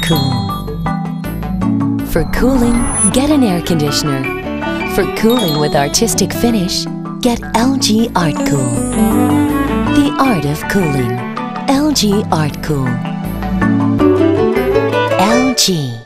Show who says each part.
Speaker 1: Artcool. For cooling, get an air conditioner. For cooling with artistic finish, get LG Artcool. The art of cooling. LG Artcool. LG.